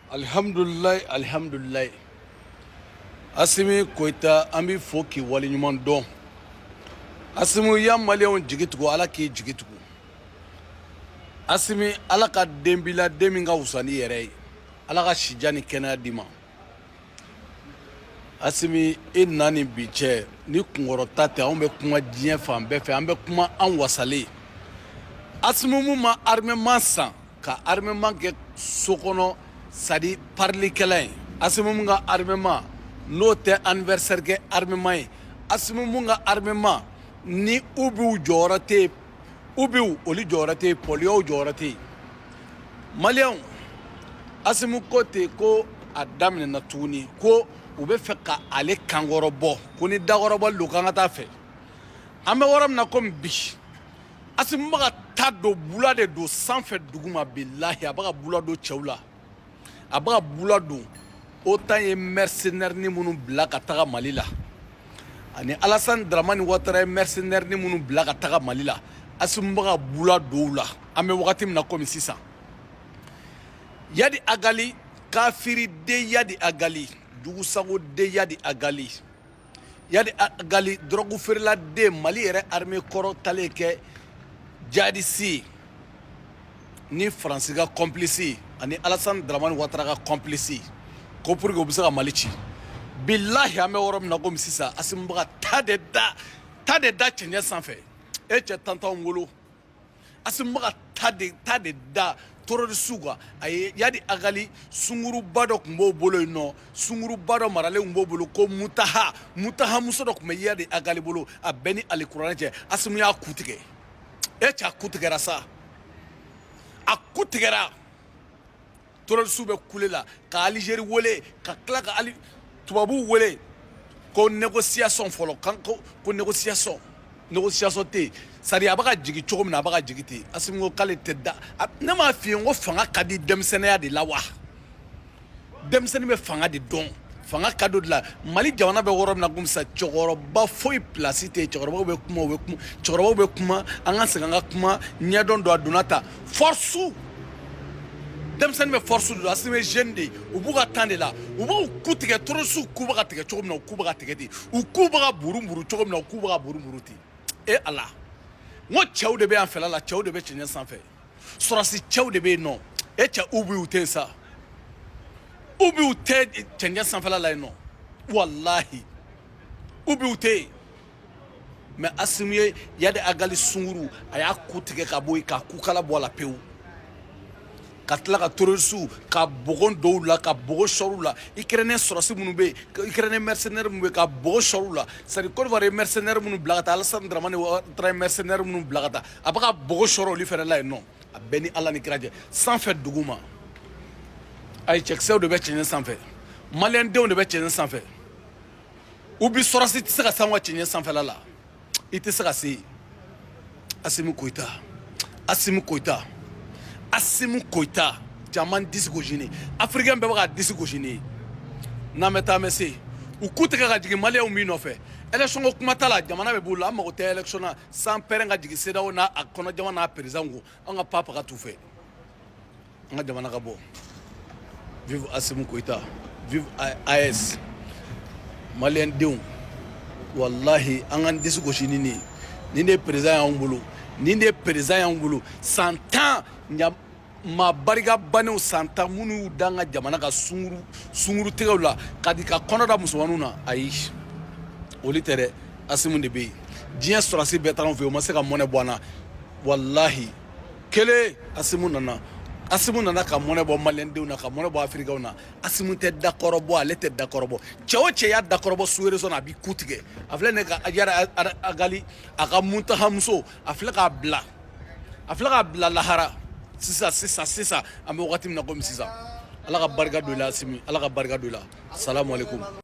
Alhamdulillah, alhamdulillah. Asimi koita ambi foki wali nyuman don. Asimu ya malion jigitugo ala ki jigitugo. Asimi ala ka dembila deminga usani yere. Ala ka shijani kena dima. Asimi nani biche ni kungorota te an be kuma diɲɛ fan bɛɛ fɛ an be kuma an wasale. Asimu mu ma armement san ka armement kɛ so kɔnɔ sadi parlikɛla ye. Asimu mu ka armement n'o tɛ anniversaire kɛ armement ye. Asimu mu ka armement ni ubiw jɔyɔrɔ tɛ yen ubiw olu jɔyɔrɔ tɛ yen pɔliyaw jɔyɔrɔ tɛ yen. Maliyɛnw Asimu ko ten ko a daminɛna tuguni ko u bɛ fɛ ka ale kankɔrɔbɔ ko ni dakɔrɔbɔli don k'an ka taa fɛ. An bɛ yɔrɔ min na komi bi Asimu bɛ ka taa don bula de don sanfɛ duguma bilahi a bɛ ka bula don cɛw la a bɛ ka bula don OTAN ye mercenaire ni minnu bila ka taga Mali la ani Alassane Dramane Ouattara ye mercenaire ni minnu bila ka taga Mali la Asimu bɛ ka bula don u la an bɛ wagati min na komi sisan. Yadi Agali kafiri de Yadi Agali dugusago de Yadi Agali Yadi Agali drogue feerela de Mali yɛrɛ armée kɔrɔ talen kɛ jadisi ni Faransi ka complice ani Alassane Dramane Ouattara ka complice ko pour que u bɛ se ka Mali ci. Bilahi an bɛ yɔrɔ min na komi sisan Asimu bɛ ka taa de da cɛncɛn sanfɛ e cɛ tantanw wolo Asimu bɛ ka taa de da terroriste quoi ay Yadi Agali sunguruba dɔ tun b'o bolo yen nɔ sunguruba dɔ maralen tun b'o bolo ko Mutaha muso dɔ tun bɛ Yadi Agali bolo a bɛɛ ni alikuranɛ cɛ Asimu y'a ku tigɛ e cɛ a ku tigɛra sa a ku tigɛra terroriste bɛ kule la ka Algérie wele ka tila ka tubabuw wele ko négociation fɔlɔ ko négociation tɛ yen sari a bɛ ka jigin cogo min na a bɛ ka jigin ten Asimu ko k'ale tɛ da ne m'a f'i ye n ko fanga ka di denmisɛnninya de la wa denmisɛnnin bɛ fanga de dɔn fanga ka di o de la Mali jamana bɛ yɔrɔ min na komi sisan cɛkɔrɔba foyi place tɛ yen cɛkɔrɔbaw bɛ kuma an ka segin an ka kuma ɲɛdɔn don a donna ta force denmisɛnnin bɛ force don Asimu ye jeune de ye u b'u ka temps de la u b'u ku tigɛ terroriste ku bɛ ka tigɛ cogo min na u ku bɛ ka tigɛ ten u ku bɛ ka buruburu cogo min na u ku bɛ ka buruburu ten e Ala n ko cɛw de bɛ yan fɛla la cɛw de bɛ cɛncɛn sanfɛ sɔrɔsi cɛw de bɛ yen nɔ e cɛ ubiw tɛ yen sa ubiw tɛ cɛncɛn sanfɛla la yen nɔ walahi ubiw tɛ yen mais Asimu ye Yadi Agali sunguru a y'a ku tigɛ ka bɔ yen k'a kukala bɔ a la pewu ka tila ka terroriste ka bɔgɔ dɔw la ka bɔgɔ sɔrɔ la Ukrainien sɔrɔsi minnu bɛ yen Ukrainien mercenaire minnu bɛ yen ka bɔgɔ sɔrɔ la c'est à dire Côte d'Ivoire ye mercenaire minnu bila ka taa Alassane Dramane Ouattara ye mercenaire minnu bila ka taa a bɛ ka bɔgɔ sɔrɔ olu fɛnɛ la yen nɔ a bɛɛ ni Ala ni kira cɛ sanfɛ dugu ma ayi cɛkisɛw de bɛ cɛncɛn sanfɛ maliyɛn denw de bɛ cɛncɛn sanfɛ u bi sɔrɔsi tɛ se ka s'anw ka cɛncɛn sanfɛla la i tɛ se ka se Asimu Koita caman disi gosi ne Africain bɛɛ bɛ ka disi gosi ne ye n'an bɛ taa an bɛ se u ku tigɛ ka jigin maliyɛnw min nɔfɛ élection ko kuma t'a la jamana bɛ b'u la an mago tɛ élection na sans pɛrɛn ka jigin CEDEAO n'a kɔnɔ jamana n'a président ko an ka papa ka t'u fɛ an ka jamana ka bɔ vive Asimu Koita vive AES maliyɛn denw wallahi an ka disi gosi ni ne ni ne président y'anw bolo ni ne président y'anw bolo san 10 ma barika banew san 10 minnu y'u da an ka jamana ka sunguru tigɛw la ka di ka kɔnɔ da musomaninw na ayi olu tɛ dɛ Asimu de bɛ yen diɲɛ sɔrɔsi bɛɛ taara an fɛ yen o ma se ka mɔnɛ bɔ an na walahi kelen Asimu nana ka mɔnɛ bɔ maliyɛndenw na ka mɔnɛ bɔ afirikaw na Asimu tɛ dakɔrɔbɔ ale tɛ dakɔrɔbɔ cɛ o cɛ y'a dakɔrɔbɔ su réseau na a b'i ku tigɛ a filɛ ne ka Yadi Agali a ka Mutaha muso a filɛ k'a bila lahara sisan an bɛ wagati min na komi sisan Ala ka barika don i la Asimu Ala ka barika don i la salamu aleykum.